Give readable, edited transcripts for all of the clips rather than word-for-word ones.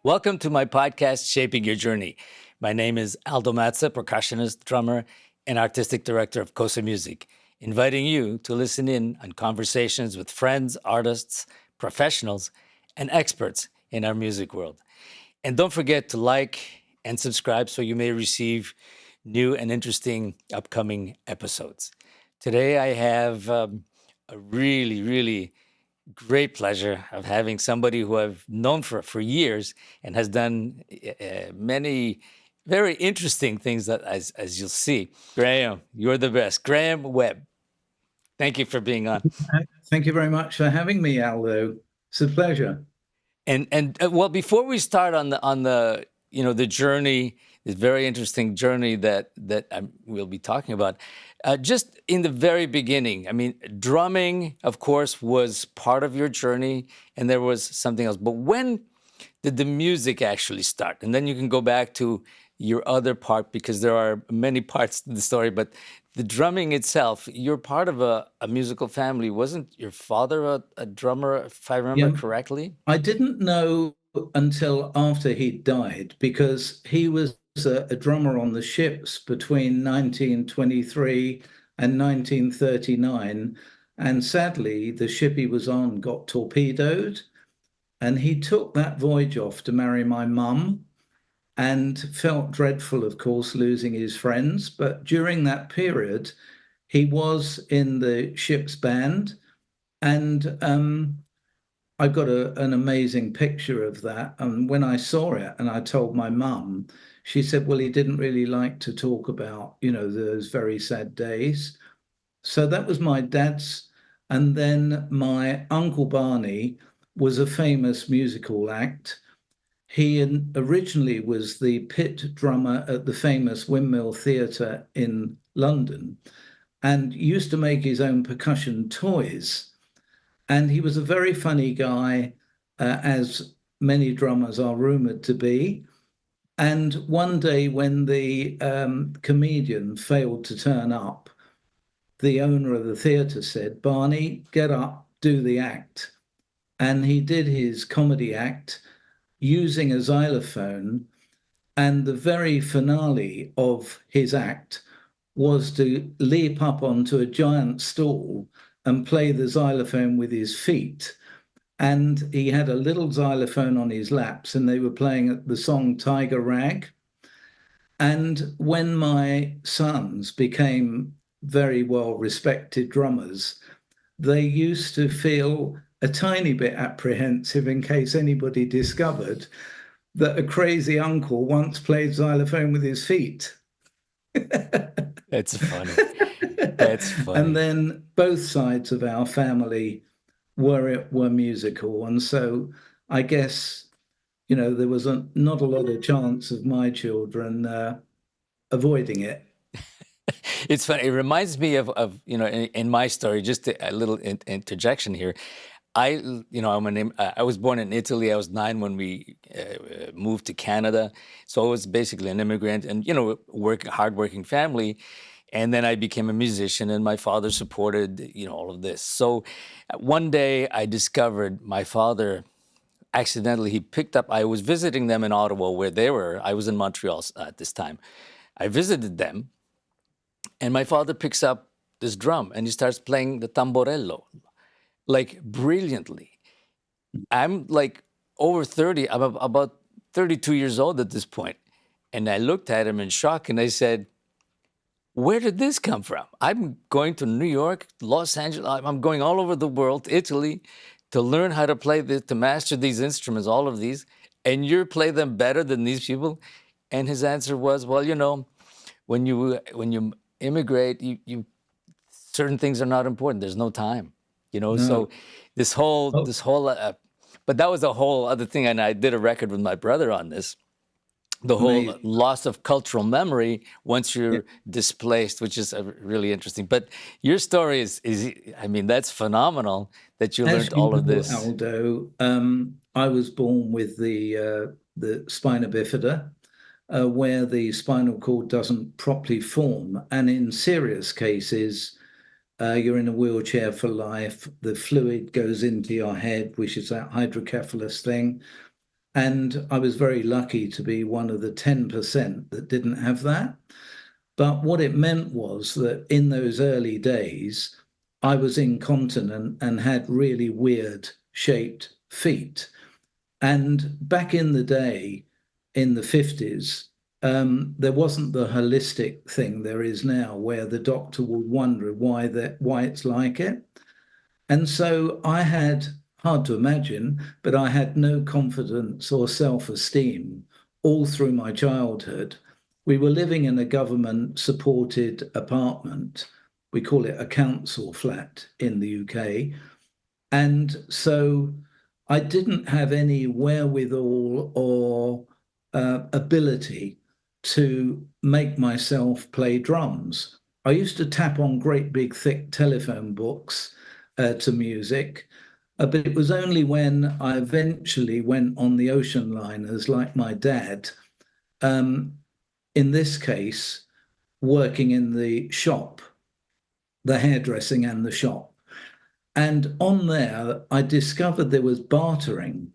Welcome to my podcast, Shaping Your Journey. My name is Aldo Mazza, percussionist, drummer, and artistic director of KoSA Music, inviting you to listen in on conversations with friends, artists, professionals, and experts in our music world. And don't forget to like and subscribe so you may receive new and interesting upcoming episodes. Today, I have a really great pleasure of having somebody who I've known for years and has done many very interesting things that, as you'll see. Graham, you're the best. Graham Webb, thank you for being on. Thank you very much for having me, Aldo. It's a pleasure. And well, before we start on the the journey, this very interesting journey that we'll be talking about, just in the very beginning, I mean, drumming, of course, was part of your journey, and there was something else. But when did the music actually start? And then you can go back to your other part, because there are many parts to the story. But the drumming itself, you're part of a musical family. Wasn't your father a drummer, if I remember correctly? I didn't know until after he died, because he was a drummer on the ships between 1923 and 1939. And sadly, the ship he was on got torpedoed. And he took that voyage off to marry my mum and felt dreadful, of course, losing his friends. But during that period, he was in the ship's band. And I've got an amazing picture of that. And when I saw it and I told my mum, she said, well, he didn't really like to talk about, those very sad days. So that was my dad's. And then my Uncle Barney was a famous musical act. He originally was the pit drummer at the famous Windmill Theatre in London and used to make his own percussion toys. And he was a very funny guy, as many drummers are rumored to be. And one day, when the comedian failed to turn up, the owner of the theatre said, Barney, get up, do the act. And he did his comedy act using a xylophone. And the very finale of his act was to leap up onto a giant stool and play the xylophone with his feet. And he had a little xylophone on his laps, and they were playing the song Tiger Rag. And when my sons became very well-respected drummers, they used to feel a tiny bit apprehensive in case anybody discovered that a crazy uncle once played xylophone with his feet. That's funny. That's funny. And then both sides of our family were musical. And so I guess, there was not a lot of chance of my children avoiding it. It's funny. It reminds me of in my story, just a little interjection here. I was born in Italy. I was 9 when we moved to Canada. So I was basically an immigrant and, hardworking family. And then I became a musician, and my father supported, all of this. So one day I discovered my father accidentally, he picked up, I was visiting them in Ottawa where they were. I was in Montreal at this time. I visited them, and my father picks up this drum and he starts playing the tamborello, like brilliantly. I'm like over 30, I'm about 32 years old at this point. And I looked at him in shock and I said, where did this come from? I'm going to New York, Los Angeles, I'm going all over the world, Italy, to learn how to play this, to master these instruments, all of these, and you play them better than these people? And his answer was, well, when you immigrate, you certain things are not important. There's no time, No. So this whole, but that was a whole other thing. And I did a record with my brother on this. The whole Amazing. loss of cultural memory once you're displaced, which is really interesting. But your story is I mean, that's phenomenal that you learned all of this. Aldo, I was born with the spina bifida, where the spinal cord doesn't properly form. And in serious cases, you're in a wheelchair for life. The fluid goes into your head, which is that hydrocephalus thing. And I was very lucky to be one of the 10% that didn't have that. But what it meant was that in those early days, I was incontinent and had really weird shaped feet. And back in the day, in the 50s, there wasn't the holistic thing there is now, where the doctor would wonder why it's like it. And so I had, hard to imagine, but I had no confidence or self-esteem all through my childhood. We were living in a government supported apartment. We call it a council flat in the UK. And so I didn't have any wherewithal or ability to make myself play drums. I used to tap on great big thick telephone books to music, but it was only when I eventually went on the ocean liners, like my dad, um, in this case, working in the shop, the hairdressing and the shop. And on there, I discovered there was bartering.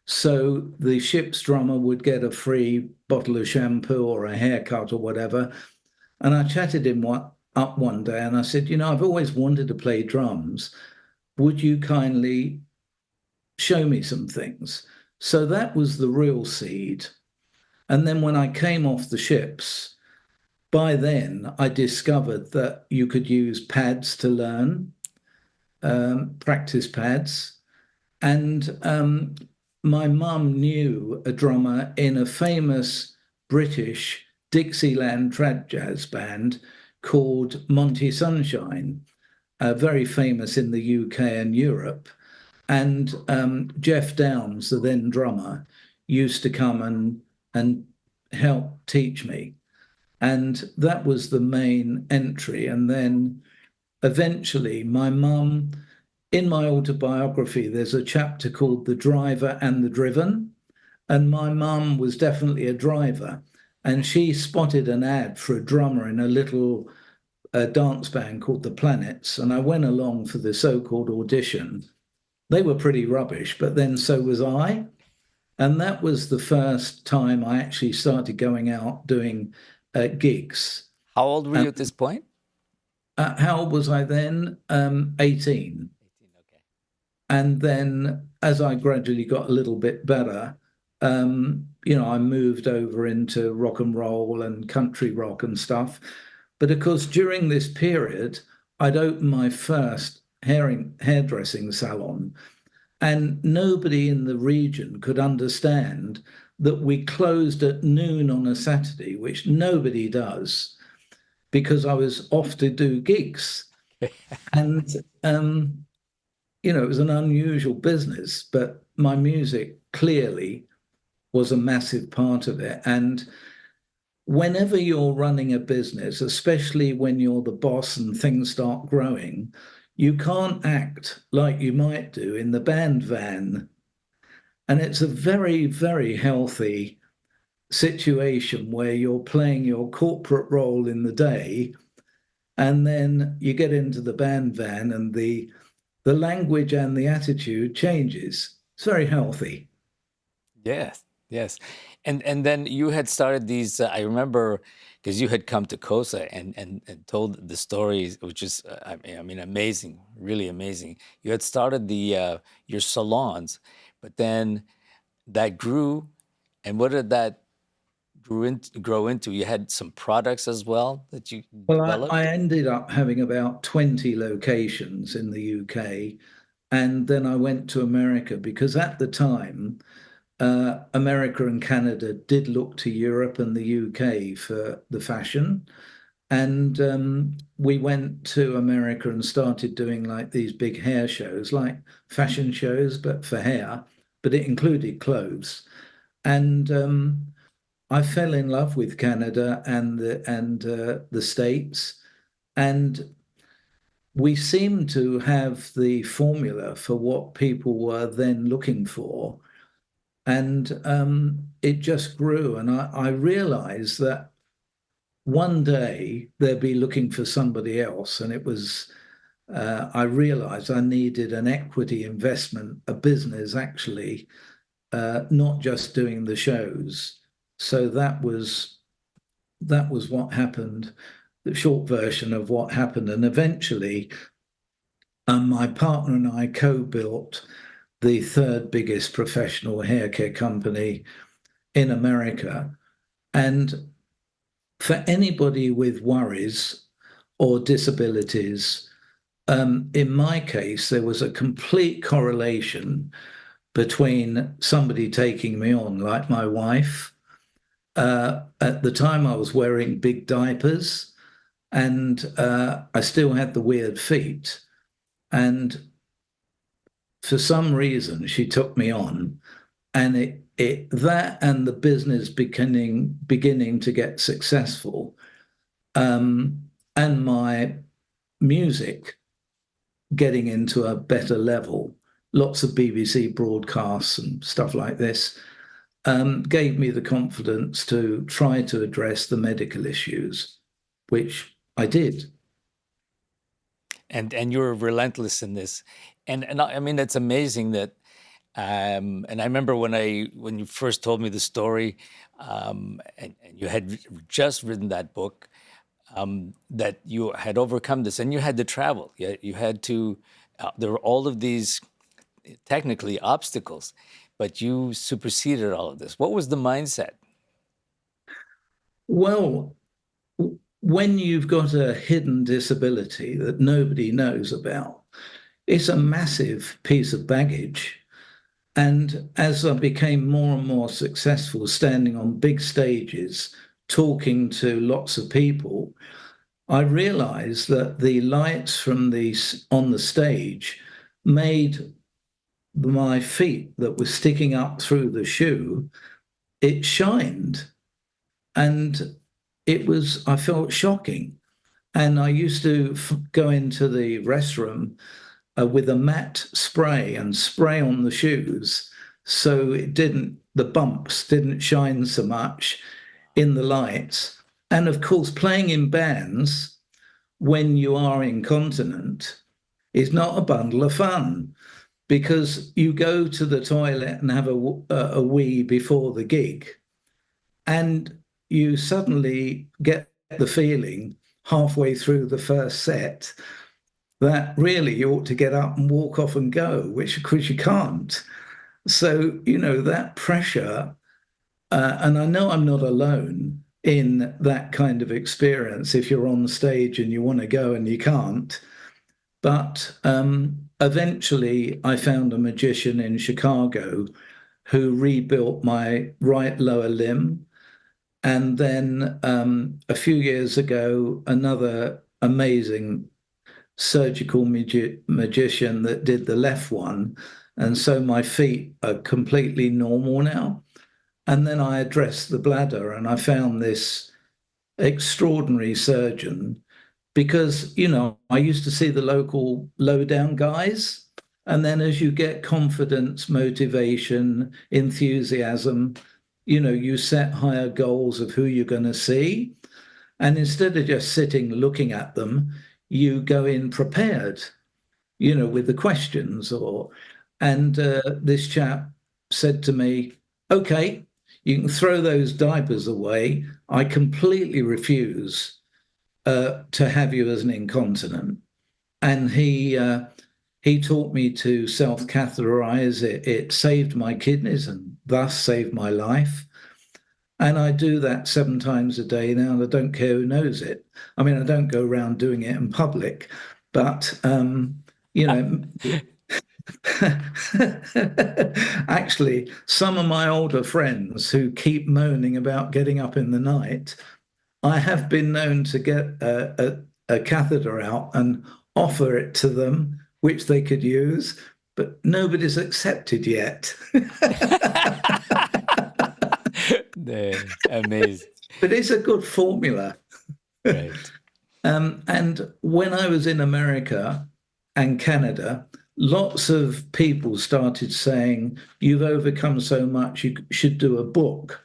So the ship's drummer would get a free bottle of shampoo or a haircut or whatever. And I chatted him up one day and I said, I've always wanted to play drums. Would you kindly show me some things? So that was the real seed. And then when I came off the ships, by then I discovered that you could use pads to learn, practice pads. And my mum knew a drummer in a famous British Dixieland trad jazz band called Monty Sunshine, very famous in the UK and Europe. And Jeff Downes, the then drummer, used to come and help teach me. And that was the main entry. And then eventually, my mum, in my autobiography, there's a chapter called The Driver and the Driven. And my mum was definitely a driver. And she spotted an ad for a drummer in a little dance band called The Planets. And I went along for the so-called audition. They were pretty rubbish, but then so was I. And that was the first time I actually started going out doing gigs. How old were you at this point? How old was I then? 18. 18, okay. And then as I gradually got a little bit better, I moved over into rock and roll and country rock and stuff. But of course, during this period, I'd opened my first hairdressing salon, and nobody in the region could understand that we closed at noon on a Saturday, which nobody does, because I was off to do gigs. And, it was an unusual business, but my music clearly was a massive part of it. And whenever you're running a business, especially when you're the boss and things start growing, you can't act like you might do in the band van. And it's a very, very healthy situation where you're playing your corporate role in the day, and then you get into the band van and the language and the attitude changes. It's very healthy. Yes, yes. And then you had started these, I remember, because you had come to KoSA and told the stories, which is, I mean, amazing, really amazing. You had started your salons, but then that grew. And what did that grow into? You had some products as well that you Well, I developed? ended up having about 20 locations in the UK. And then I went to America because at the time, America and Canada did look to Europe and the UK for the fashion. And we went to America and started doing like these big hair shows, like fashion shows, but for hair, but it included clothes. And I fell in love with Canada and the States. And we seemed to have the formula for what people were then looking for. And it just grew. And I realized that one day they'd be looking for somebody else. And I realized I needed an equity investment, a business actually, not just doing the shows. So that was what happened, the short version of what happened. And eventually, my partner and I co-built the third biggest professional hair care company in America. And for anybody with worries or disabilities, in my case, there was a complete correlation between somebody taking me on, like my wife. At the time, I was wearing big diapers, and I still had the weird feet. And for some reason, she took me on, and it that and the business beginning to get successful, and my music getting into a better level, lots of BBC broadcasts and stuff like this, gave me the confidence to try to address the medical issues, which I did. And you're relentless in this, and I mean it's amazing that. And I remember when you first told me the story, and you had just written that book, that you had overcome this, and you had to travel. You had to. There were all of these technically obstacles, but you superseded all of this. What was the mindset? Well, when you've got a hidden disability that nobody knows about, it's a massive piece of baggage. And as I became more and more successful standing on big stages, talking to lots of people, I realized that the lights from the on the stage made my feet that were sticking up through the shoe, it shined. And I felt shocking. And I used to go into the restroom with a matte spray and spray on the shoes so the bumps didn't shine so much in the lights. And of course, playing in bands when you are incontinent is not a bundle of fun because you go to the toilet and have a wee before the gig, and you suddenly get the feeling halfway through the first set that really you ought to get up and walk off and go, which of course you can't. So, that pressure, and I know I'm not alone in that kind of experience if you're on stage and you want to go and you can't. But eventually I found a magician in Chicago who rebuilt my right lower limb. And then a few years ago, another amazing surgical magician that did the left one. And so my feet are completely normal now. And then I addressed the bladder and I found this extraordinary surgeon because, I used to see the local low-down guys. And then as you get confidence, motivation, enthusiasm, you set higher goals of who you're going to see. And instead of just sitting looking at them, you go in prepared, with the questions and this chap said to me, okay, you can throw those diapers away. I completely refuse to have you as an incontinent. And he taught me to self-catheterize. It saved my kidneys and thus saved my life. And I do that 7 times a day now, and I don't care who knows it. I mean, I don't go around doing it in public, but actually, some of my older friends who keep moaning about getting up in the night, I have been known to get a catheter out and offer it to them, which they could use, but nobody's accepted yet. Amazing. But it's a good formula. Right. And when I was in America and Canada, lots of people started saying, you've overcome so much, you should do a book.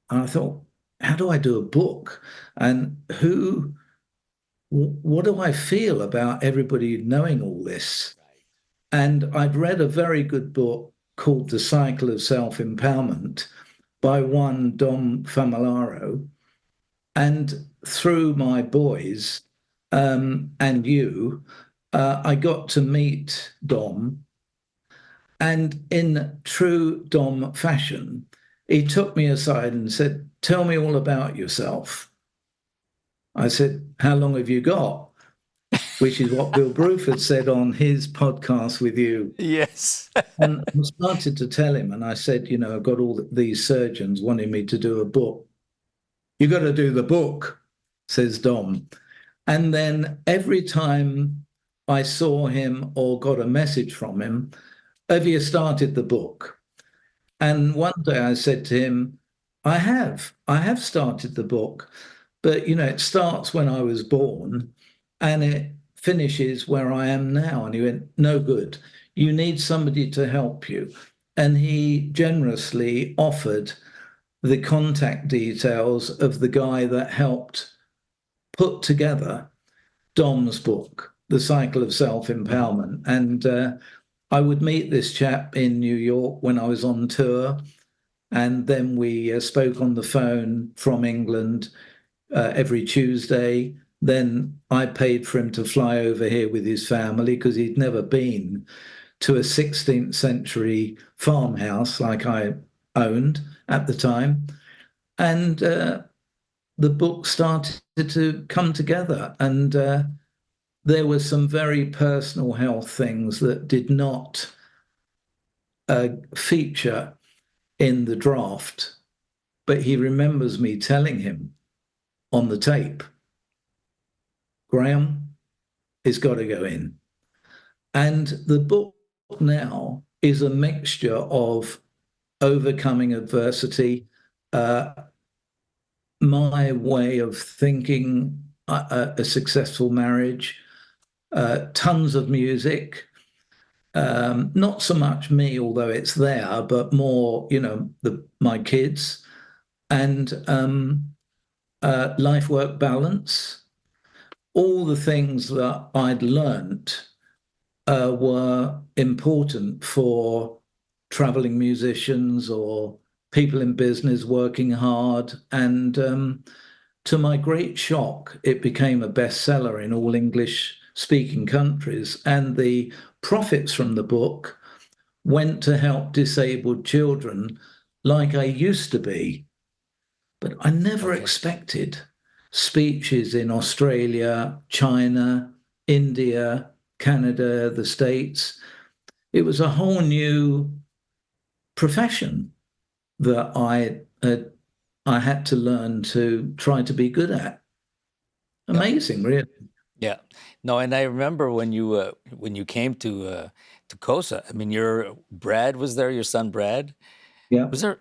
And I thought, how do I do a book? And what do I feel about everybody knowing all this? And I'd read a very good book called The Cycle of Self-Empowerment by one Dom Famularo. And through my boys and you, I got to meet Dom. And in true Dom fashion, he took me aside and said, "Tell me all about yourself." I said, "How long have you got?" Which is what Bill Bruford said on his podcast with you. Yes. And I started to tell him, and I said, I've got all these surgeons wanting me to do a book. "You got to do the book," says Dom. And then every time I saw him or got a message from him, "Have you started the book?" And one day I said to him, I have started the book, but it starts when I was born and it finishes where I am now." And he went, "No good. You need somebody to help you." And he generously offered the contact details of the guy that helped put together Dom's book, The Cycle of Self-Empowerment. And I would meet this chap in New York when I was on tour. And then we spoke on the phone from England every Tuesday. Then I paid for him to fly over here with his family because he'd never been to a 16th century farmhouse like I owned at the time. And the book started to come together. And there were some very personal health things that did not feature in the draft, but he remembers me telling him on the tape, "Graham, it's got to go in." And the book now is a mixture of overcoming adversity, my way of thinking, a successful marriage, tons of music. Not so much me, although it's there, but more, my kids and life-work balance. All the things that I'd learnt were important for traveling musicians or people in business working hard. And to my great shock, it became a bestseller in all English-speaking countries. And the profits from the book went to help disabled children like I used to be. But I never Okay. expected speeches in Australia, China, India, Canada, the States. It was a whole new profession that I had to learn to try to be good at. Yeah. Amazing, really. Yeah. No, and I remember when you came to KoSA. I mean, your Brad was there. Your son Brad Yeah. was there.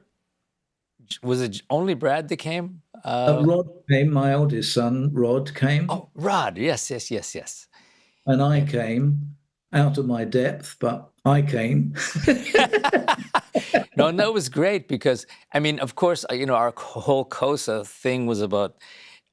Was it only Brad that came? Rod came, my oldest son, Rod came, Oh, Rod. Yes, yes, yes, yes. and I And came out of my depth, but I came. no, and that was great because I mean, of course, our whole KoSA thing was about,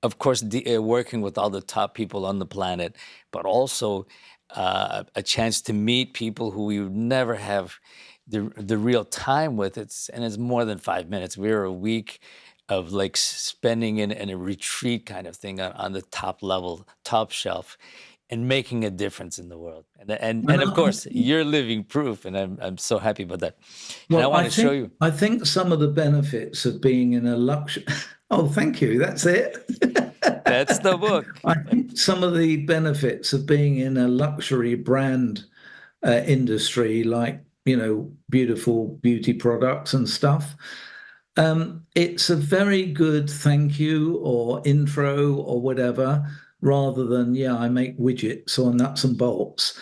of course, working with all the top people on the planet, but also a chance to meet people who we would never have the real time with. It's more than 5 minutes. We were a week of like spending in a retreat kind of thing on the top level, top shelf, and making a difference in the world. And And of course, you're living proof, and I'm so happy about that. And I well, want I to show think you. I think some of the benefits of being in a luxury. Oh, thank you. That's it. That's the book. I think some of the benefits of being in a luxury brand industry, like beautiful beauty products and stuff. It's a very good thank you or intro or whatever, rather than, yeah, I make widgets or nuts and bolts.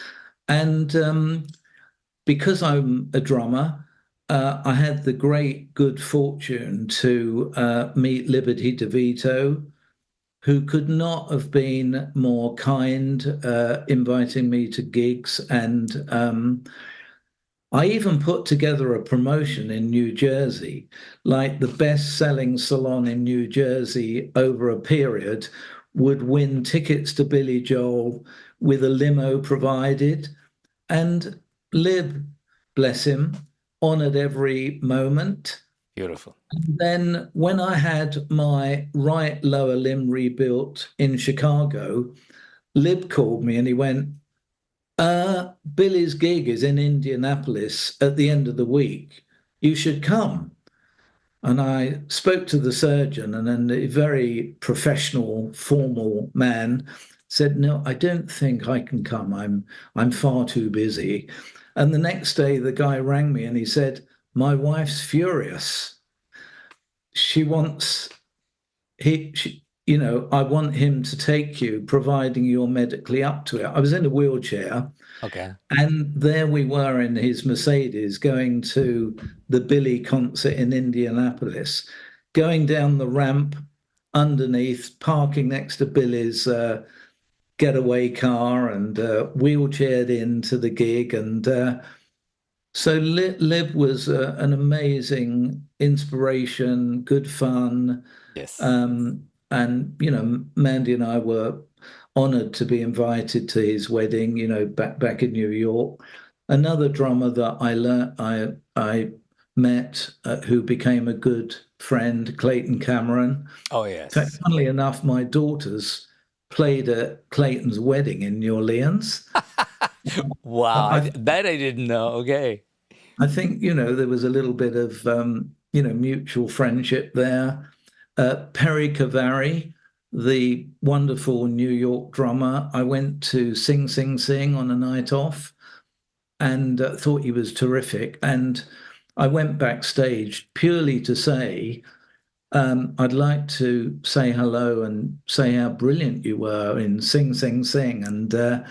And because I'm a drummer, I had the great good fortune to meet Liberty DeVito, who could not have been more kind, inviting me to gigs. And I even put together a promotion in New Jersey, like the best-selling salon in New Jersey over a period would win tickets to Billy Joel with a limo provided. And Lib, bless him, honored every moment. Beautiful. Then when I had my right lower limb rebuilt in Chicago, Lib called me and he went, Billy's gig is in Indianapolis at the end of the week. You should come. And I spoke to the surgeon, and then a very professional, formal man said, "No, I don't think I can come. I'm far too busy." And the next day, the guy rang me and he said, "My wife's furious. She wants I want him to take you, providing you're medically up to it." I was in a wheelchair, Okay. and there we were in his Mercedes going to the Billy concert in Indianapolis, going down the ramp underneath, parking next to Billy's getaway car, and wheelchaired into the gig. And so Liv was an amazing inspiration, good fun. Yes. And, Mandy and I were honored to be invited to his wedding, back in New York. Another drummer that I met, who became a good friend, Clayton Cameron. Oh, In fact, yes. funnily enough, my daughters played at Clayton's wedding in New Orleans. Wow. I, That I didn't know. Okay. I think, there was a little bit of, mutual friendship there. Perry Cavari, the wonderful New York drummer, I went to Sing Sing Sing on a night off and thought he was terrific. And I went backstage purely to say, I'd like to say hello and say how brilliant you were in Sing Sing Sing. And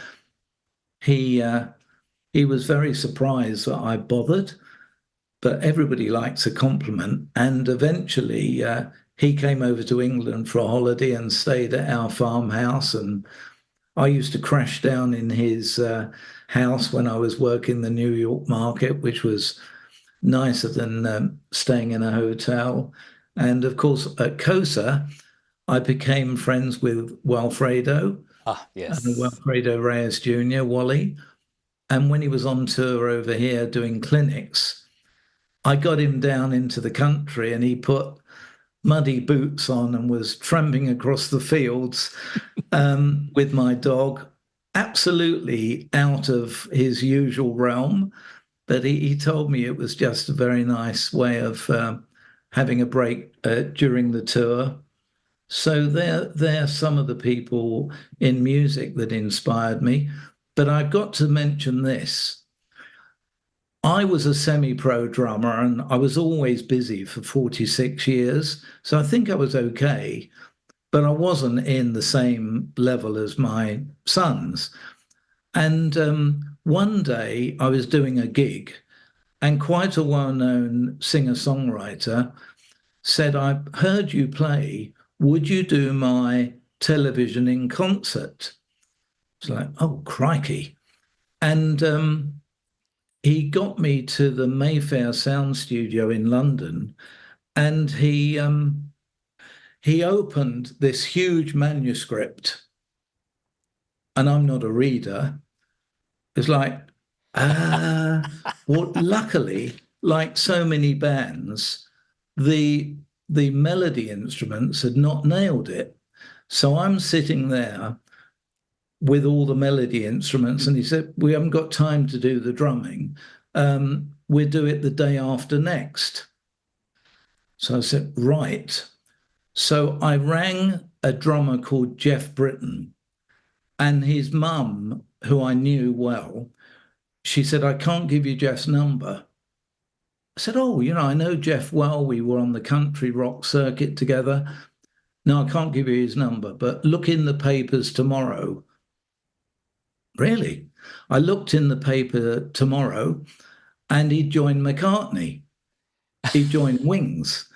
he uh, he was very surprised that I bothered, but everybody likes a compliment. And eventually, he came over to England for a holiday and stayed at our farmhouse. And I used to crash down in his house when I was working the New York market, which was nicer than staying in a hotel. And of course, at KoSA, I became friends with Walfredo, Ah, yes. Walfredo Reyes Jr., Wally. And when he was on tour over here doing clinics, I got him down into the country and he put muddy boots on and was tramping across the fields with my dog, absolutely out of his usual realm. But he told me it was just a very nice way of having a break during the tour. So they're some of the people in music that inspired me. But I've got to mention this. I was a semi-pro drummer and I was always busy for 46 years. So I think I was okay, but I wasn't in the same level as my sons. And one day I was doing a gig and quite a well-known singer-songwriter said, "I heard you play. Would you do my television in concert?" It's like, oh, crikey. And he got me to the Mayfair Sound Studio in London, and he opened this huge manuscript, and I'm not a reader. It's like, well, luckily, like so many bands, the the melody instruments had not nailed it. So I'm sitting there with all the melody instruments, and he said, "We haven't got time to do the drumming. We'll do it the day after next." So I said, "Right." So I rang a drummer called Jeff Britton, and his mum, who I knew well, she said, "I can't give you Jeff's number." I said, "Oh, I know Jeff well. We were on the country rock circuit together. No, I can't give you his number, but look in the papers tomorrow." Really? I looked in the paper tomorrow and he joined McCartney. He joined Wings.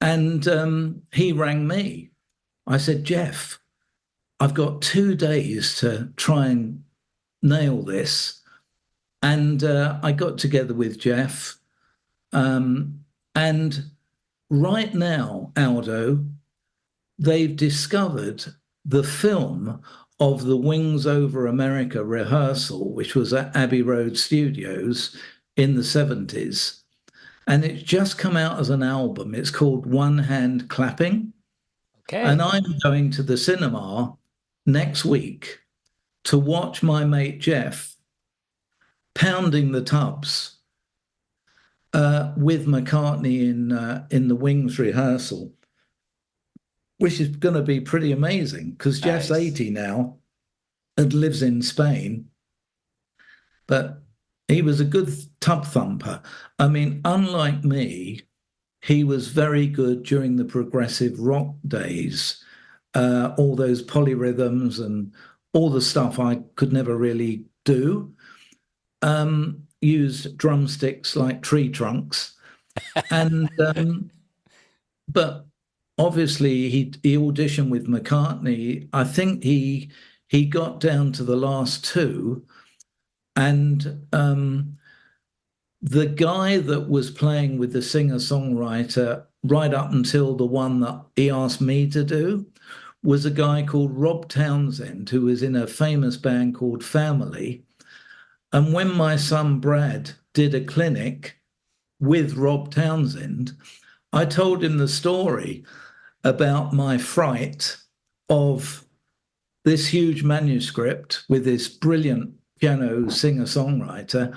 And he rang me. I said, "Jeff, I've got 2 days to try and nail this." And I got together with Jeff. And right now, Aldo, they've discovered the film of the Wings Over America rehearsal, which was at Abbey Road Studios in the 70s. And it's just come out as an album. It's called One Hand Clapping. And Okay. I'm going to the cinema next week to watch my mate Jeff pounding the tubs with McCartney in the Wings rehearsal, which is going to be pretty amazing because Jeff's Nice. 80 now and lives in Spain, but he was a good tub thumper. I mean, unlike me, he was very good during the progressive rock days, all those polyrhythms and all the stuff I could never really do. Used drumsticks like tree trunks, and but obviously he auditioned with McCartney. I think he got down to the last two, and the guy that was playing with the singer-songwriter right up until the one that he asked me to do was a guy called Rob Townsend, who was in a famous band called Family. And when my son Brad did a clinic with Rob Townsend, I told him the story about my fright of this huge manuscript with this brilliant piano singer-songwriter.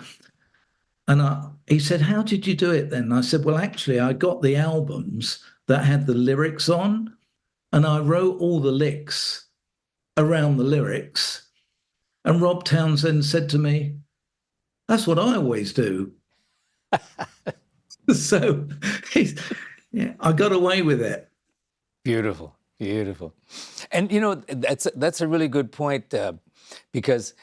And he said, "How did you do it then?" I said, "Well, actually, I got the albums that had the lyrics on, and I wrote all the licks around the lyrics." And Rob Townsend said to me, "That's what I always do." So yeah, I got away with it. Beautiful, beautiful. And that's a really good point, because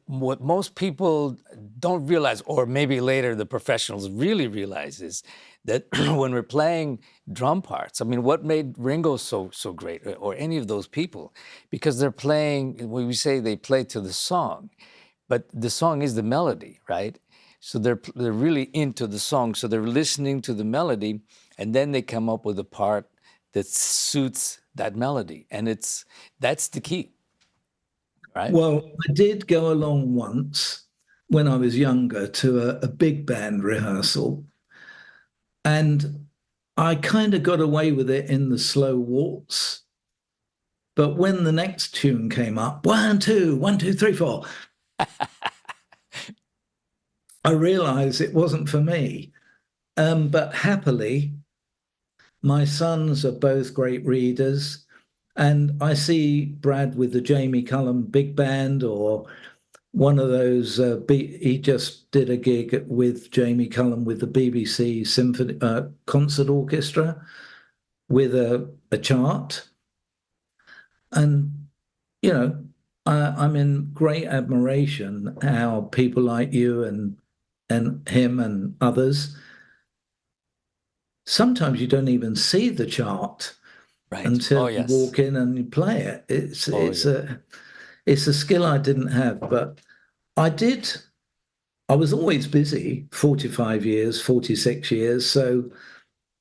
what most people don't realize, or maybe later the professionals really realize, is that when we're playing drum parts, I mean, what made Ringo so great, or any of those people, because they're playing. When we say they play to the song, but the song is the melody, right? So they're really into the song, so they're listening to the melody, and then they come up with a part that suits that melody, and that's the key, right? Well, I did go along once when I was younger to a big band rehearsal, and I kind of got away with it in the slow waltz. But when the next tune came up, 1, 2, 1, 2, 3, 4, I realized it wasn't for me. But happily, my sons are both great readers. And I see Brad with the Jamie Cullum Big Band or one of those. He just did a gig with Jamie Cullum with the BBC Symphony Concert Orchestra with a chart. And, you know, I'm in great admiration how people like you and him and others, sometimes you don't even see the chart Right. Oh, until you yes. walk in and you play it. Oh, It's yeah. a skill I didn't have, but I did. I was always busy, 45 years, 46 years. So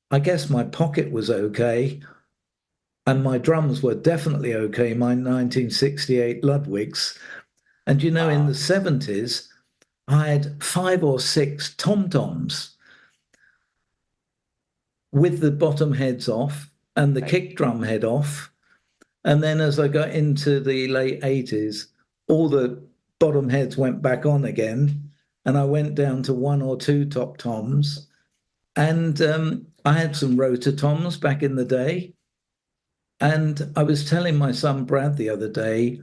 I guess my pocket was okay. And my drums were definitely okay, my 1968 Ludwigs. And in the Wow. 70s, I had 5 or 6 tom-toms with the bottom heads off and the Right. kick drum head off. And then as I got into the late 80s, all the bottom heads went back on again. And I went down to 1 or 2 top toms. And I had some rotor toms back in the day. And I was telling my son Brad the other day,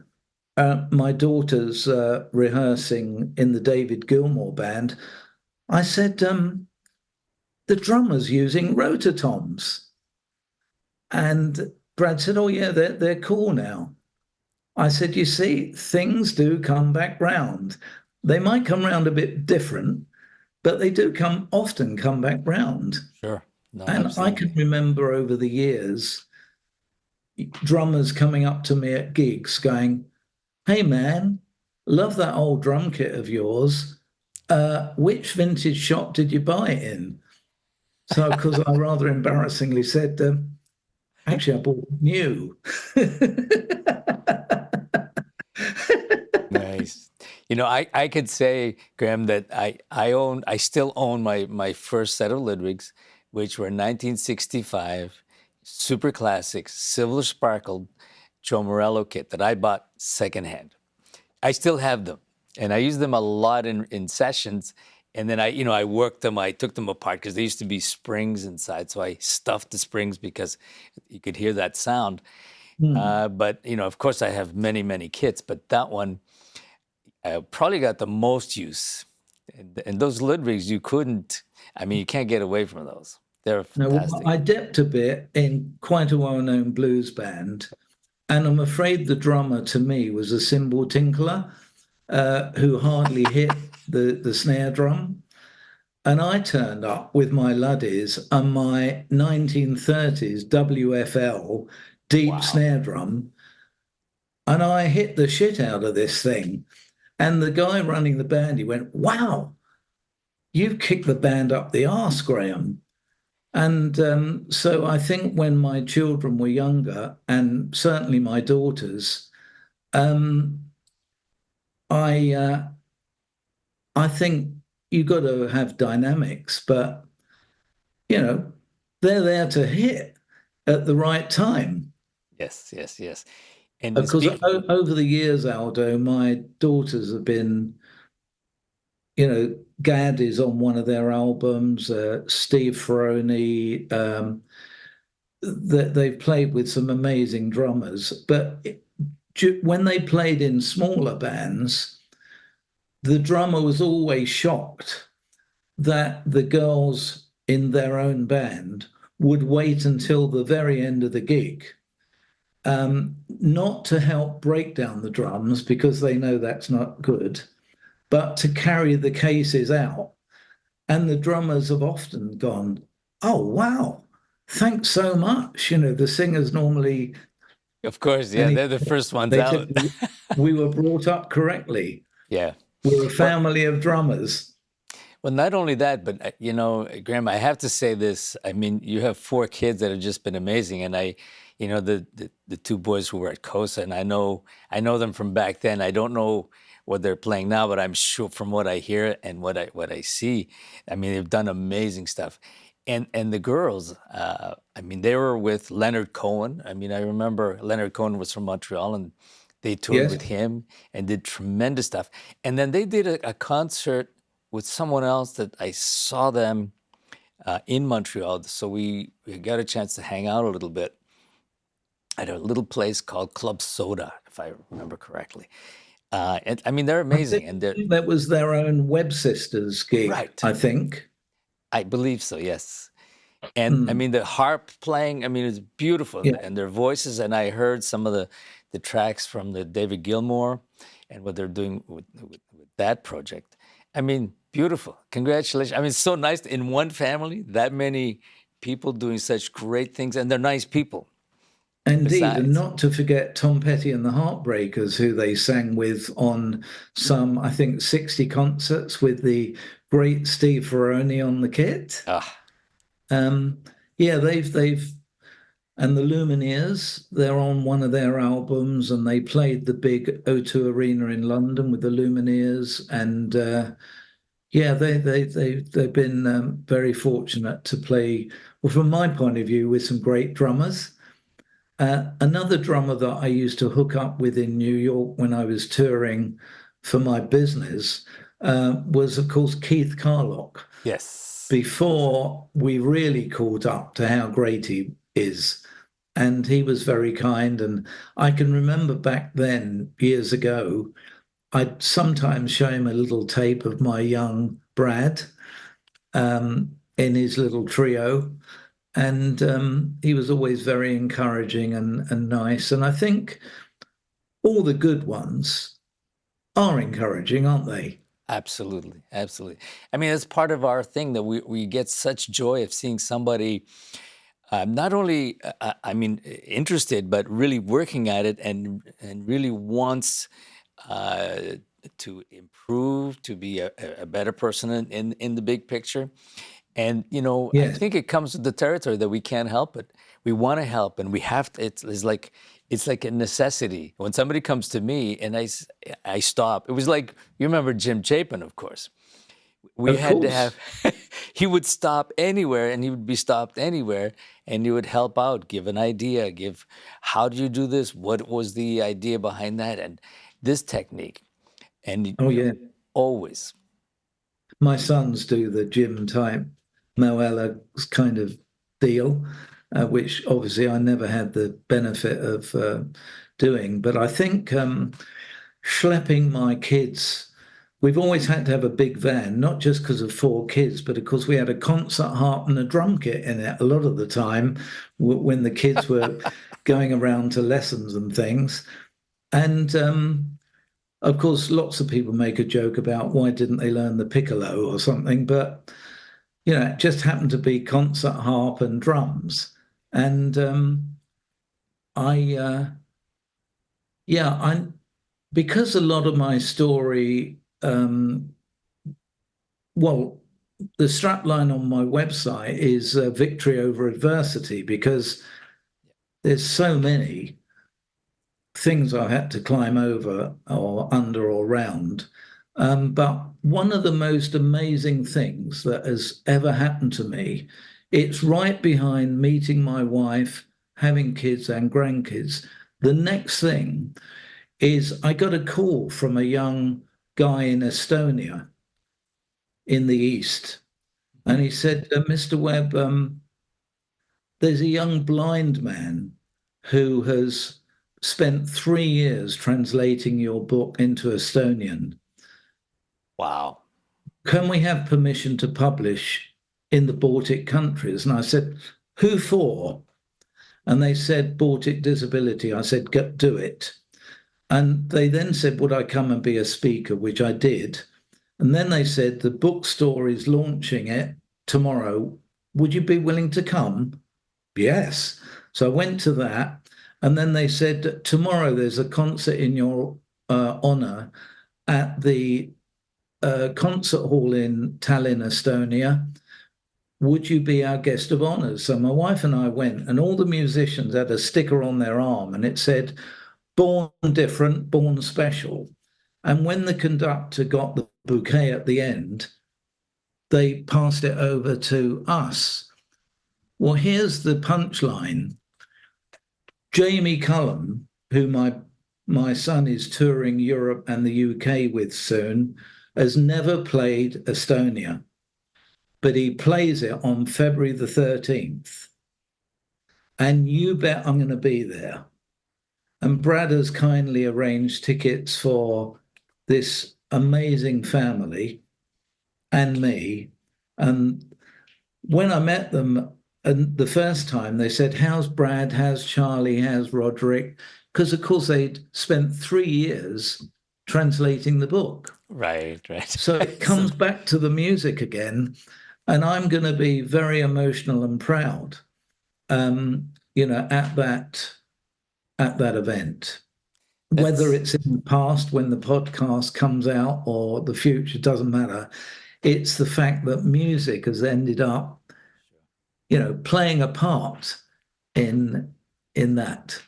my daughter's rehearsing in the David Gilmour band. I said, the drummer's using rotor toms. And Brad said, "Oh, yeah, they're cool now." I said, "You see, things do come back round. They might come round a bit different, but they do often come back round." Sure. No, And I can absolutely. remember over the years, drummers coming up to me at gigs going, "Hey, man, love that old drum kit of yours. Which vintage shop did you buy it in?" So, of course, I rather embarrassingly said, "Actually, I bought new." Nice. I could say, Graham, that I still own my first set of Ludwigs, which were 1965 super classic silver sparkled Joe Morello kit that I bought secondhand. I still have them, and I use them a lot in sessions. And then I worked them. I took them apart because there used to be springs inside, so I stuffed the springs because you could hear that sound. Hmm. But of course, I have many, many kits, but that one I probably got the most use. And those Ludwigs, you couldn't. I mean, you can't get away from those. They're Now, fantastic. I dipped a bit in quite a well-known blues band, and I'm afraid the drummer to me was a cymbal tinkler who hardly hit the snare drum. And I turned up with my Luddies and my 1930s WFL deep Wow. snare drum, and I hit the shit out of this thing. And the guy running the band, he went, "Wow, you've kicked the band up the arse, Graham." And so I think when my children were younger, and certainly my daughters, um, I I think you got to have dynamics, but you know they're there to hit at the right time. Yes, yes, yes. And Because speak. over the years, Aldo, my daughters have been, Gad is on one of their albums, Steve Ferroni. They've played with some amazing drummers, but when they played in smaller bands, the drummer was always shocked that the girls in their own band would wait until the very end of the gig, not to help break down the drums because they know that's not good, but to carry the cases out. And the drummers have often gone, "Oh, wow, thanks so much." The singers normally, Of course, yeah, and they're the first ones they said, out. "We were brought up correctly. Yeah. We're a Well, family of drummers." well, not only that, but Graham, I have to say this. I mean, you have four kids that have just been amazing, and the two boys who were at KoSA, and I know them from back then. I don't know what they're playing now, but I'm sure from what I hear and what I see, I mean, they've done amazing stuff. And the girls, I mean, they were with Leonard Cohen. I mean, I remember Leonard Cohen was from Montreal, and they toured Yes, with him and did tremendous stuff. And then they did a concert with someone else that I saw them in Montreal. So we got a chance to hang out a little bit at a little place called Club Soda, if I remember correctly. And I mean, they're I think amazing, and they're that was their own Web Sisters gig, right. I think. I believe so. Yes. And I Mm, mean, the harp playing, I mean, it's beautiful, yeah, and their voices. And I heard some of the tracks from the David Gilmour and what they're doing with that project. I mean, beautiful. Congratulations. I mean, it's so nice in one family, that many people doing such great things, and they're nice people indeed. And besides. not to forget Tom Petty and the Heartbreakers, who they sang with on some, I think, 60 concerts with the great Steve Ferroni on the kit. Ah, Um, yeah, they've and the Lumineers, they're on one of their albums, and they played the big O2 Arena in London with the Lumineers, and yeah, they've been very fortunate to play, well, from my point of view, with some great drummers. Another drummer that I used to hook up with in New York when I was touring for my business was, of course, Keith Carlock. yes. Before we really caught up to how great he is. And he was very kind. And I can remember back then, years ago, I'd sometimes show him a little tape of my young Brad in his little trio. And he was always very encouraging and nice. And I think all the good ones are encouraging, aren't they? Absolutely, absolutely. I mean, it's part of our thing that we get such joy of seeing somebody not only, I mean, interested, but really working at it and really wants uh, to improve, to be a better person in the big picture. And I Yes. think it comes with the territory that we can't help it. We want to help, and we have to. It's like it's like a necessity. When somebody comes to me and I stop, it was like, you remember Jim Chapin, of course. We Of had to have, course. he would stop anywhere and he would be stopped anywhere and he would help out, give an idea, give, how do you do this? What was the idea behind that? And this technique. And, Oh, yeah. always. My sons do the gym type Moella kind of deal, which obviously I never had the benefit of doing. But I think schlepping my kids, we've always had to have a big van, not just because of four kids, but because we had a concert harp and a drum kit in it a lot of the time when the kids were going around to lessons and things. And of course, lots of people make a joke about why didn't they learn the piccolo or something, but it just happened to be concert harp and drums. And I, yeah, I because a lot of my story, well, the strapline on my website is victory over adversity because there's so many things I had to climb over or under or around. But one of the most amazing things that has ever happened to me, it's right behind meeting my wife, having kids and grandkids. The next thing is I got a call from a young guy in Estonia in the East. And he said, Mr. Webb, there's a young blind man who has spent 3 years translating your book into Estonian. Wow. Can we have permission to publish in the Baltic countries? And I said, who for? And they said, Baltic Disability. I said, do it. And they then said, would I come and be a speaker, which I did. And then they said, the bookstore is launching it tomorrow. Would you be willing to come? Yes. So I went to that. And then they said, tomorrow there's a concert in your honor at the concert hall in Tallinn, Estonia. Would you be our guest of honor? So my wife and I went, and all the musicians had a sticker on their arm, and it said, born different, born special. And when the conductor got the bouquet at the end, they passed it over to us. Well, here's the punchline. Jamie Cullum, who my son is touring Europe and the UK with soon, has never played Estonia, but he plays it on February the 13th. And you bet I'm going to be there. And Brad has kindly arranged tickets for this amazing family and me. And when I met them and the first time, they said, how's Brad? How's Charlie? How's Roderick? Because, of course, they'd spent 3 years translating the book. Right. So it comes back to the music again. And I'm going to be very emotional and proud, at that event. Whether it's in the past when the podcast comes out or the future, doesn't matter. It's the fact that music has ended up, playing a part in that.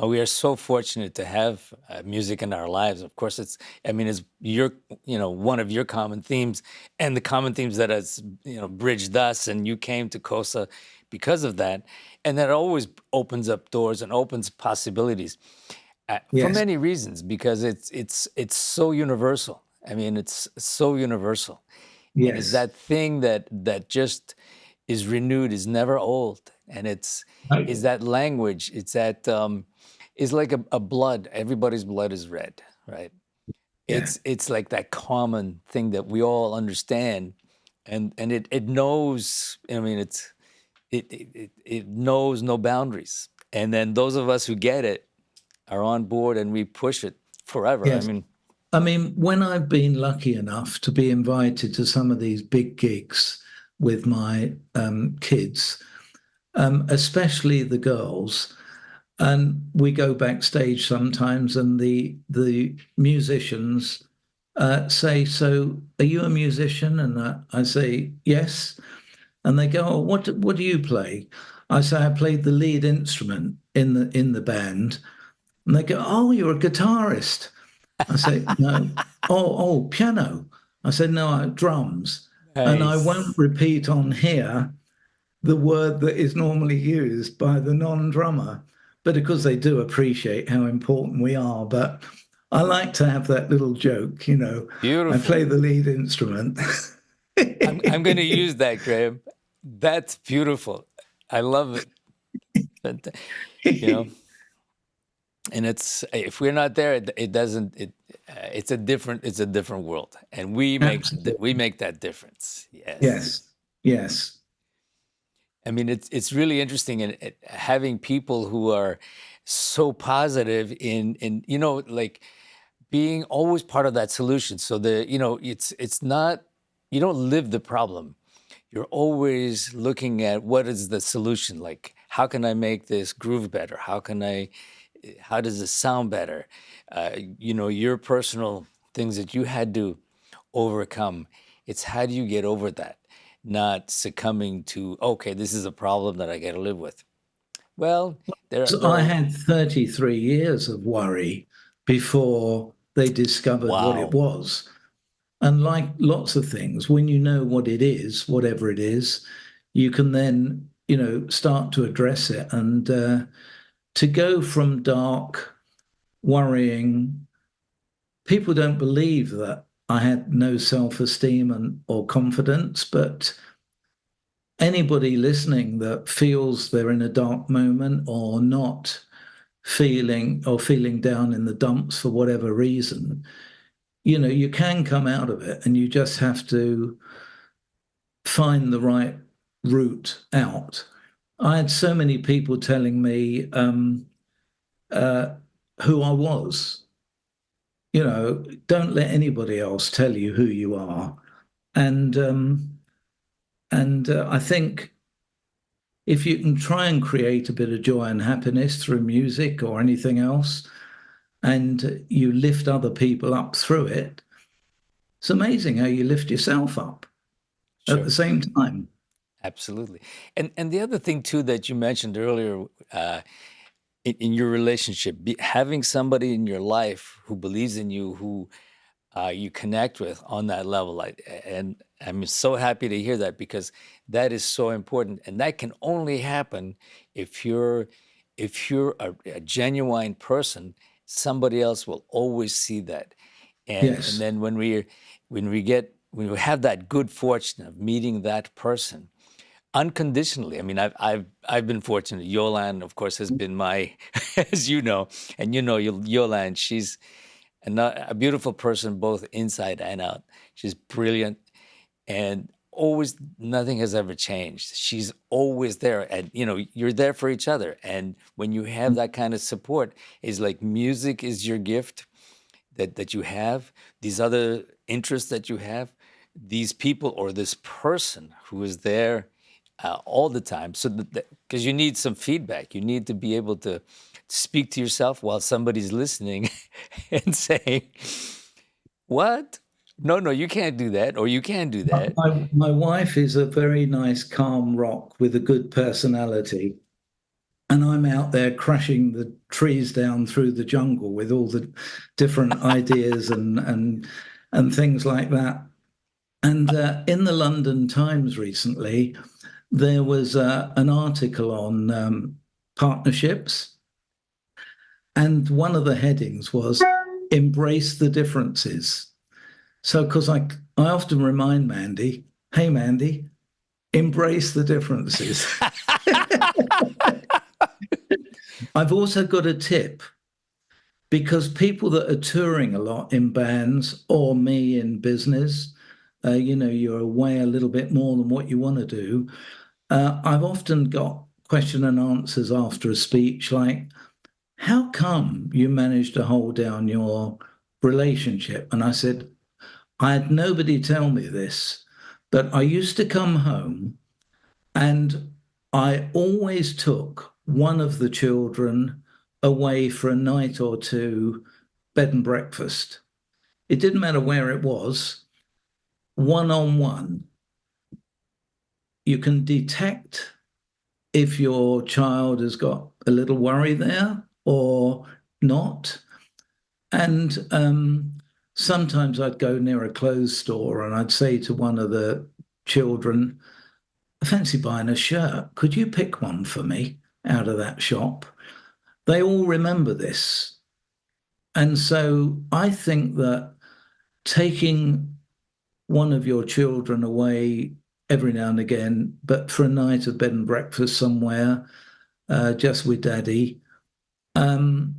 We are so fortunate to have music in our lives. Of course, it's one of your common themes, and the common themes that has, bridged us, and you came to KoSA because of that. And that always opens up doors and opens possibilities for many reasons, because it's so universal. I mean, it's so universal. Yes. And it's that thing that just is renewed, is never old. And is that language, it's that, is like a blood. Everybody's blood is red, right? Yeah. It's like that common thing that we all understand. And it knows, I mean, it knows no boundaries. And then those of us who get it are on board and we push it forever. Yes. I mean, when I've been lucky enough to be invited to some of these big gigs with my kids, especially the girls, and we go backstage sometimes, and the musicians say, "So, are you a musician?" And I say, "Yes." And they go, "Oh, what do you play?" I say, "I played the lead instrument." in the band, and they go, "Oh, you're a guitarist." I say, "No." Oh, piano. I said, "No, drums." And I won't Nice. repeat on here the word that is normally used by the non-drummer, but because they do appreciate how important we are. But I like to have that little joke, I Beautiful. play the lead instrument. I'm going to use that, Graham. That's beautiful. I love it. But, you know, and it's if we're not there, it doesn't. It's a different world, and we Absolutely. make that difference. Yes. Yes. Yes. I mean, it's really interesting in having people who are so positive in like being always part of that solution. So it's not you don't live the problem. You're always looking at what is the solution. Like, how can I make this groove better? How does it sound better? Your personal things that you had to overcome. It's how do you get over that? Not succumbing to, okay, this is a problem that I got to live with. Well, So there I are, had 33 years of worry before they discovered what it wow, was. And like lots of things, when you know what it is, whatever it is, you can then, start to address it. And to go from dark, worrying, people don't believe that I had no self-esteem and or confidence, but anybody listening that feels they're in a dark moment or not feeling down in the dumps for whatever reason, you can come out of it and you just have to find the right route out. I had so many people telling me uh, who I was. Don't let anybody else tell you who you are. And I think if you can try and create a bit of joy and happiness through music or anything else, and you lift other people up through it, it's amazing how you lift yourself up at the sure, same time. absolutely. And the other thing too that you mentioned earlier, in your relationship, having somebody in your life who believes in you, who you connect with on that level. And I'm so happy to hear that because that is so important, and that can only happen if you're a genuine person. Somebody else will always see that, and Yes. then when we have that good fortune of meeting that person unconditionally. I mean, I've been fortunate. Yolan, of course, has been my, as you know, and Yolan. She's a beautiful person, both inside and out. She's brilliant, and always nothing has ever changed. She's always there, and you're there for each other. And when you have that kind of support, it's like music is your gift that you have. These other interests that you have, these people or this person who is there all the time. So because you need some feedback, you need to be able to speak to yourself while somebody's listening and saying, "What? No, no, you can't do that, or you can do that." My wife is a very nice, calm rock with a good personality. And I'm out there crashing the trees down through the jungle with all the different ideas and things like that. And in the London Times recently, there was an article on partnerships, and one of the headings was "Embrace the differences." So, because I often remind Mandy, "Hey, Mandy, embrace the differences." I've also got a tip because people that are touring a lot in bands or me in business, you're away a little bit more than what you want to do. I've often got question and answers after a speech like, how come you managed to hold down your relationship? And I said, I had nobody tell me this, but I used to come home and I always took one of the children away for a night or two, bed and breakfast. It didn't matter where it was, one on one. You can detect if your child has got a little worry there or not. And sometimes I'd go near a clothes store and I'd say to one of the children, I fancy buying a shirt. Could you pick one for me out of that shop? They all remember this. And so I think that taking one of your children away every now and again, but for a night of bed and breakfast somewhere, just with daddy, um,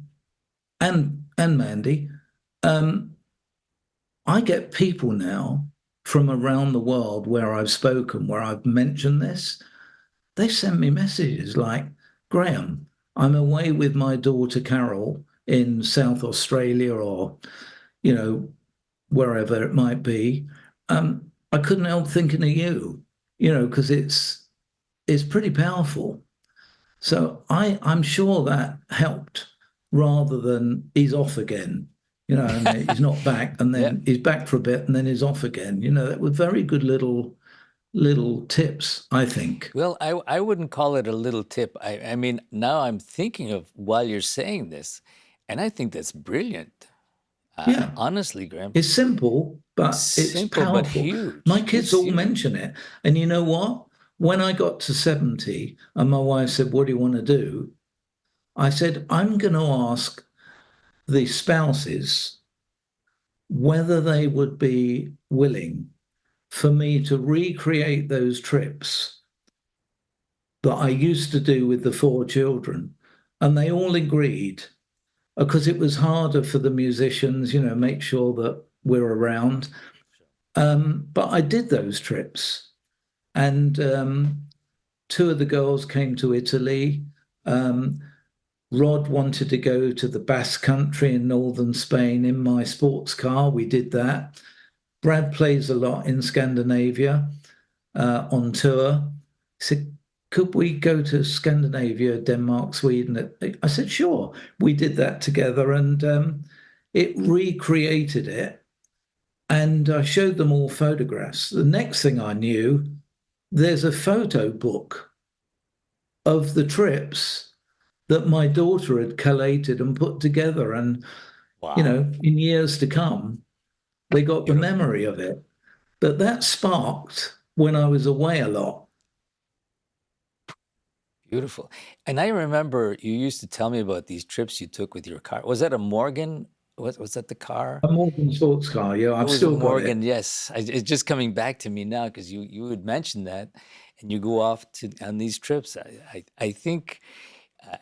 and Mandy, um, I get people now from around the world where I've spoken, where I've mentioned this. They send me messages like, Graham, I'm away with my daughter Carol in South Australia or, you know, wherever it might be. I couldn't help thinking of you, because it's pretty powerful. So I'm sure that helped rather than he's off again, and he's not back and Yeah. then he's back for a bit and then he's off again. That were very good little tips, I think. Well, I wouldn't call it a little tip. I mean, now I'm thinking of while you're saying this, and I think that's brilliant. Yeah, Honestly, Graham, it's simple, but it's simple but powerful. My huge. kids It's all huge. mention it. And you know what? When I got to 70 and my wife said, what do you want to do? I said, I'm going to ask the spouses whether they would be willing for me to recreate those trips that I used to do with the four children. And they all agreed because it was harder for the musicians, make sure that we're around. But I did those trips. And two of the girls came to Italy. Rod wanted to go to the Basque Country in northern Spain in my sports car. We did that. Brad plays a lot in Scandinavia on tour. He said, could we go to Scandinavia, Denmark, Sweden? I said, sure. We did that together and it recreated it. And I showed them all photographs. The next thing I knew, there's a photo book of the trips that my daughter had collated and put together. And, Wow. in years to come, they got the Beautiful. memory of it. But that sparked when I was away a lot. Beautiful. And I remember you used to tell me about these trips you took with your car. Was that a Morgan? Was that the car? A modern sports car, yeah, It I've was a still got it. Morgan, yes. It's just coming back to me now because you had mentioned that, and you go off to on these trips. I think,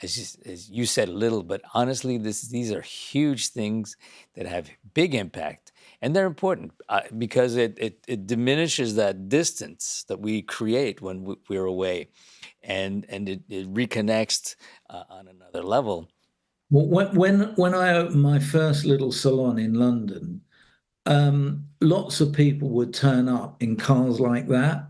as you said a little, but honestly, these are huge things that have big impact, and they're important because it diminishes that distance that we create when we're away, and it reconnects on another level. Well, when I opened my first little salon in London, lots of people would turn up in cars like that.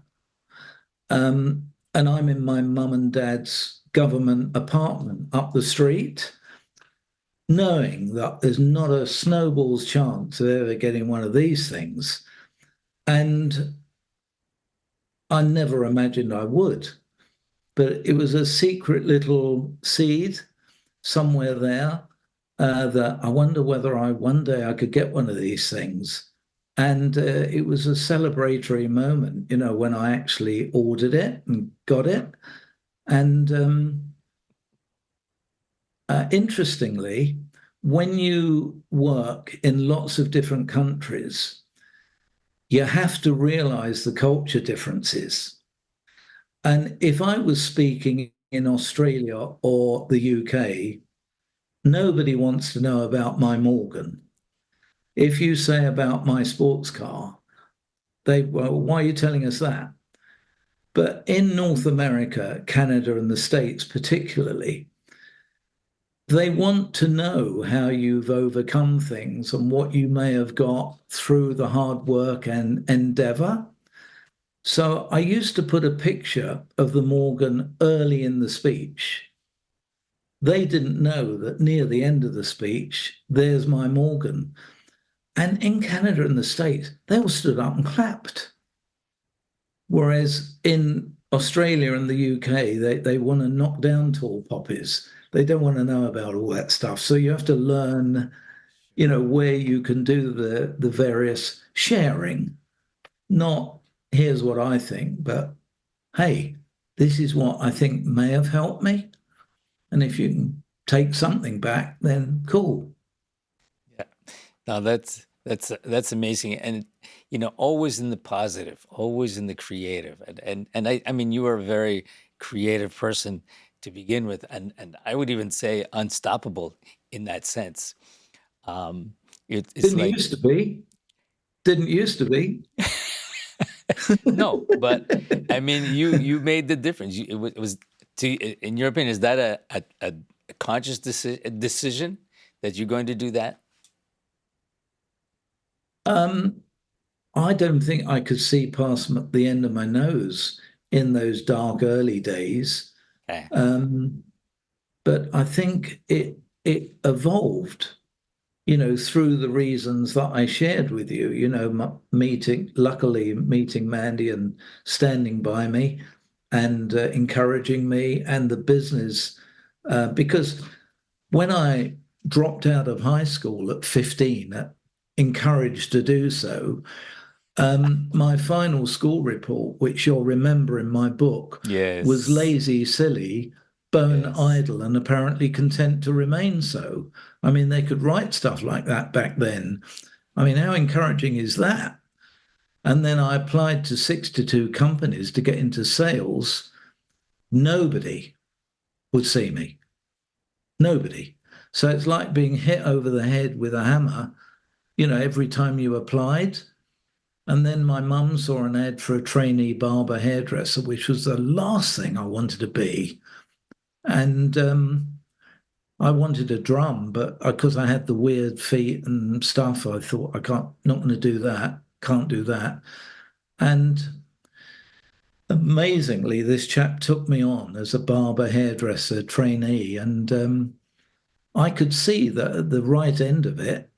And I'm in my mum and dad's government apartment up the street, knowing that there's not a snowball's chance of ever getting one of these things. And I never imagined I would. But it was a secret little seed somewhere there that I wonder whether one day I could get one of these things. And it was a celebratory moment, when I actually ordered it and got it. And interestingly, when you work in lots of different countries, you have to realize the culture differences. And if I was speaking in Australia or the UK, nobody wants to know about my Morgan. If you say about my sports car, well, why are you telling us that? But in North America, Canada, and the States particularly, they want to know how you've overcome things and what you may have got through the hard work and endeavor. So I used to put a picture of the Morgan early in the speech. They didn't know that near the end of the speech, there's my Morgan. And in Canada and the States, they all stood up and clapped. Whereas in Australia and the UK, they want to knock down tall poppies. They don't want to know about all that stuff. So you have to learn, where you can do the various sharing, not here's what I think, but hey, this is what I think may have helped me. And if you can take something back, then cool. Yeah. Now that's amazing, and always in the positive, always in the creative, and I mean, you are a very creative person to begin with, and I would even say unstoppable in that sense. Um, it's Didn't like used to be. Didn't used to be. no, but I mean, you made the difference. It was in your opinion, is that a conscious decision that you're going to do that? Um, I don't think I could see past the end of my nose in those dark early days. Okay. Um, but I think it evolved, through the reasons that I shared with you, luckily meeting Mandy and standing by me and encouraging me and the business. Because when I dropped out of high school at 15, encouraged to do so, my final school report, which you'll remember in my book, was Yes. lazy, silly, bone Yes. idle, and apparently content to remain so. I mean, they could write stuff like that back then. I mean, how encouraging is that? And then I applied to 62 companies to get into sales. Nobody would see me. Nobody. So it's like being hit over the head with a hammer, every time you applied. And then my mum saw an ad for a trainee barber hairdresser, which was the last thing I wanted to be. And I wanted a drum, but because I had the weird feet and stuff, I thought I can't, not going to do that, can't do that. And amazingly, this chap took me on as a barber hairdresser trainee, and I could see that at the right end of it,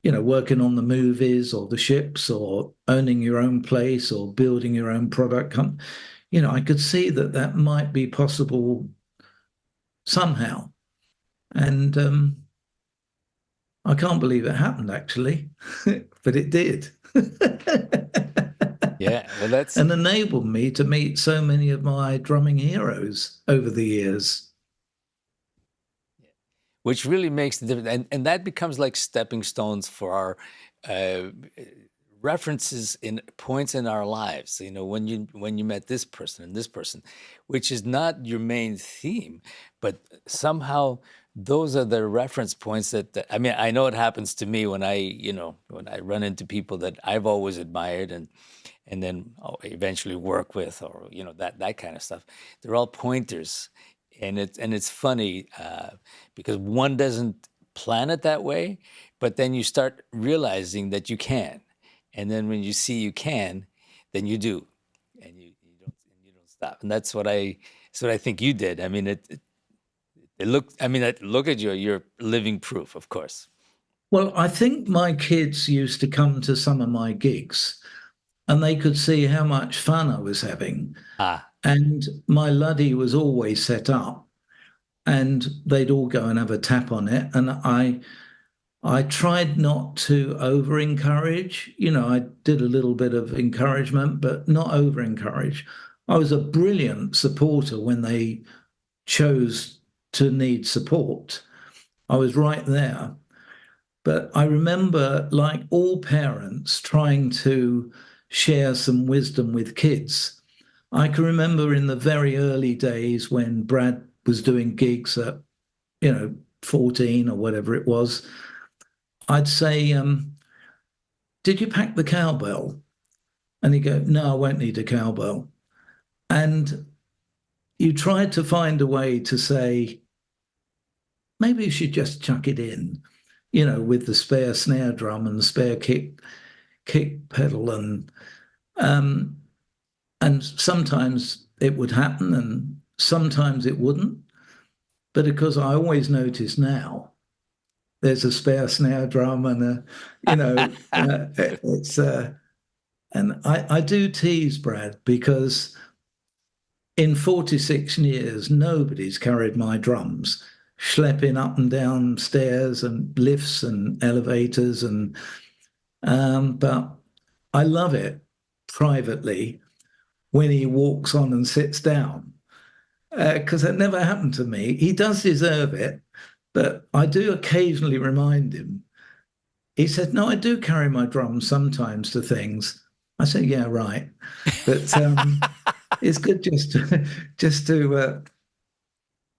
working on the movies or the ships or owning your own place or building your own product I could see that that might be possible somehow. And I can't believe it happened actually, but it did. Yeah. Well, that's And enabled me to meet so many of my drumming heroes over the years. which really makes the difference, and that becomes like stepping stones for our uh, references in points in our lives. When you met this person and this person, which is not your main theme, but somehow those are the reference points that I mean, I know it happens to me when I run into people that I've always admired and then eventually work with, or that kind of stuff. They're all pointers, and it's funny because one doesn't plan it that way, but then you start realizing that you can, and then when you see you can, then you do, and you don't stop, and that's what I think you did. I mean, it looked. I mean, look at you. You're living proof, of course. Well, I think my kids used to come to some of my gigs and they could see how much fun I was having. Ah, And my luddy was always set up and they'd all go and have a tap on it. And I tried not to over encourage. I did a little bit of encouragement, but not over encourage. I was a brilliant supporter when they chose to need support. I was right there. But I remember, like all parents, trying to share some wisdom with kids. I can remember in the very early days when Brad was doing gigs at, 14 or whatever it was, I'd say, did you pack the cowbell? And he'd go, no, I won't need a cowbell. And you tried to find a way to say, maybe you should just chuck it in, with the spare snare drum and the spare kick pedal um, and sometimes it would happen and sometimes it wouldn't. But because I always notice now there's a spare snare drum and it's and I do tease Brad because in 46 years, nobody's carried my drums, schlepping up and down stairs and lifts and elevators. But I love it privately when he walks on and sits down, because it never happened to me. He does deserve it, but I do occasionally remind him. He said, "No, I do carry my drums sometimes to things." I said, "Yeah, right." But it's good just to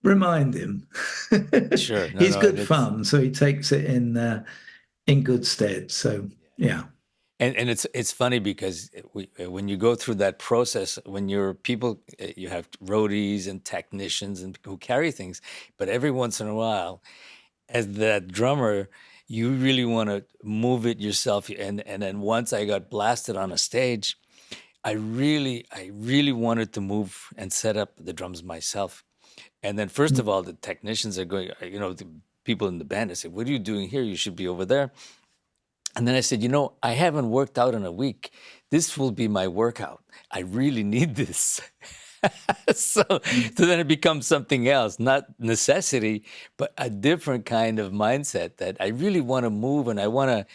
remind him. Sure. No, He's no, good that's fun, so he takes it in good stead. So yeah. and it's funny because when you go through that process, when you're people, you have roadies and technicians and who carry things, but every once in a while, as that drummer, you really want to move it yourself. And then once I got blasted on a stage, I really wanted to move and set up the drums myself. And then first of all, the technicians are going, the people in the band, I said, "What are you doing here? You should be over there." And then I said, I haven't worked out in a week. This will be my workout. I really need this. So then it becomes something else, not necessity, but a different kind of mindset that I really want to move and I want to,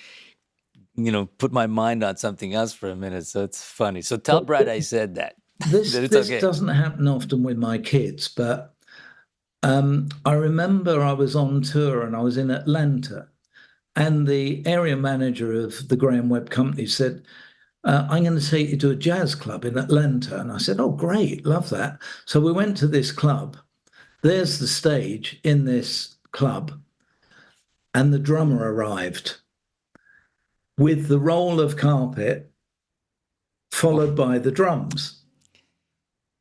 put my mind on something else for a minute. So it's funny. So tell Well, Brad I said that, that this it's this okay. doesn't happen often with my kids, but I remember I was on tour and I was in Atlanta, and the area manager of the Graham Webb company said, "I'm going to take you to a jazz club in Atlanta." And I said, "Oh, great, love that." So we went to this club. There's the stage in this club, and the drummer arrived with the roll of carpet Oh, followed by the drums.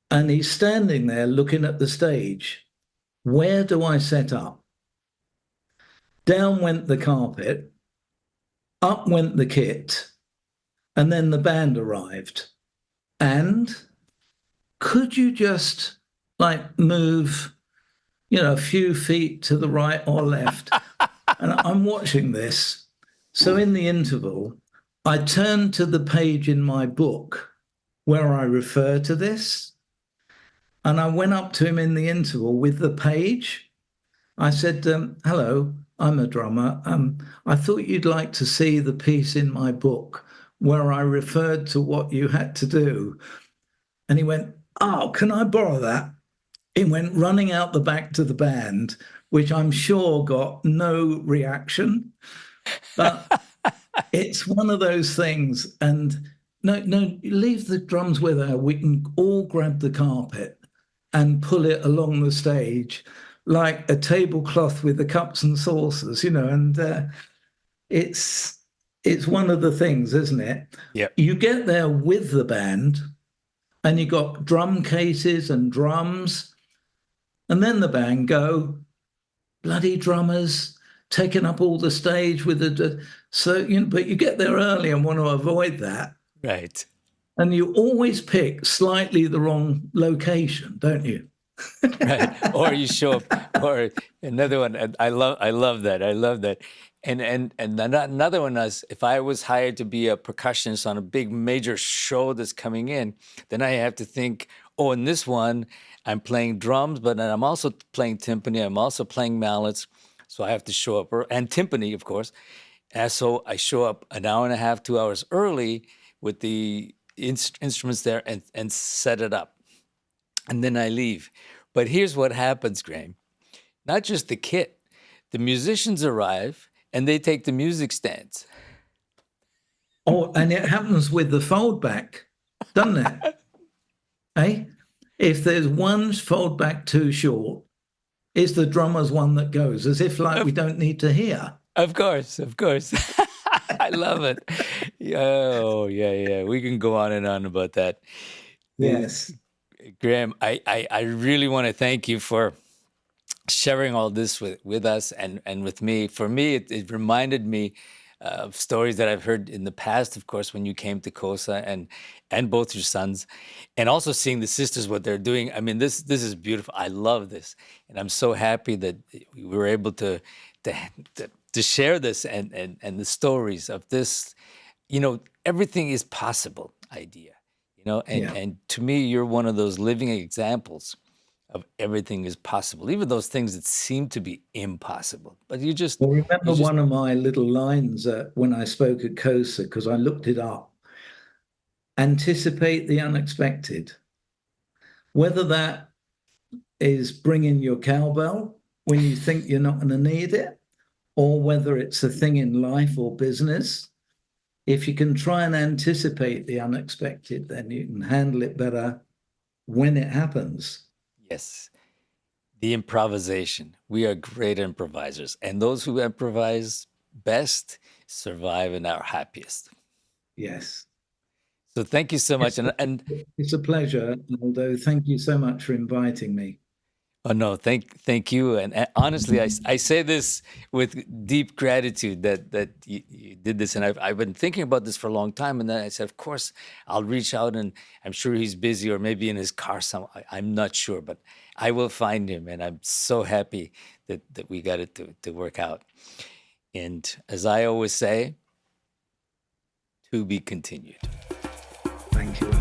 And he's standing there looking at the stage. Where do I set up? Down went the carpet, up went the kit, and then the band arrived. And could you just like move, a few feet to the right or left? And I'm watching this. So in the interval, I turned to the page in my book where I refer to this, and I went up to him in the interval with the page. I said, "Hello, I'm a drummer. I thought you'd like to see the piece in my book where I referred to what you had to do." And he went, "Oh, can I borrow that?" He went running out the back to the band, which I'm sure got no reaction. But it's one of those things. And no, no, leave the drums with her. We can all grab the carpet and pull it along the stage like a tablecloth with the cups and saucers, and it's it's one of the things, isn't it? yep. You get there with the band and you got drum cases and drums, and then the band go, bloody drummers taking up all the stage with the so but you get there early and want to avoid that, Right. and you always pick slightly the wrong location, don't you? Right. Or you show up, or another one. And I love that. I love that. And another one is if I was hired to be a percussionist on a big major show that's coming in, then I have to think, oh, in this one, I'm playing drums, but then I'm also playing timpani. I'm also playing mallets. So I have to show up, and timpani, of course. And so I show up an hour and a half, 2 hours early with the instruments there and set it up. And then I leave. But here's what happens, Graham. Not just the kit. The musicians arrive and they take the music stands. Oh, and it happens with the fold back, doesn't it? Eh? If there's one fold back too short, it's the drummer's one that goes, as if like we Of, don't need to hear. of course, of course. I love it. Oh, yeah, yeah. We can go on and on about that. The- Yes. Graham, I really want to thank you for sharing all this with us and with me. For me, it reminded me of stories that I've heard in the past, of course, when you came to KoSA and both your sons, and also seeing the sisters, what they're doing. I mean, this is beautiful. I love this. And I'm so happy that we were able to, to share this and the stories of this, everything is possible idea. Yeah. and to me, you're one of those living examples of everything is possible, even those things that seem to be impossible. But Well, you remember just one of my little lines when I spoke at KoSA, because I looked it up: anticipate the unexpected. Whether that is bringing your cowbell when you think you're not going to need it, or whether it's a thing in life or business, if you can try and anticipate the unexpected, then you can handle it better when it happens. yes, the improvisation. We are great improvisers, and those who improvise best survive and are happiest. Yes. So thank you so much. It's And it's a pleasure, Aldo. Thank you so much for inviting me. oh no, thank you. And honestly, I say this with deep gratitude that you did this. And I've been thinking about this for a long time. And then I said, of course, I'll reach out, and I'm sure he's busy or maybe in his car some. I'm not sure, but I will find him. And I'm so happy that we got it to work out. And as I always say, to be continued. Thank you.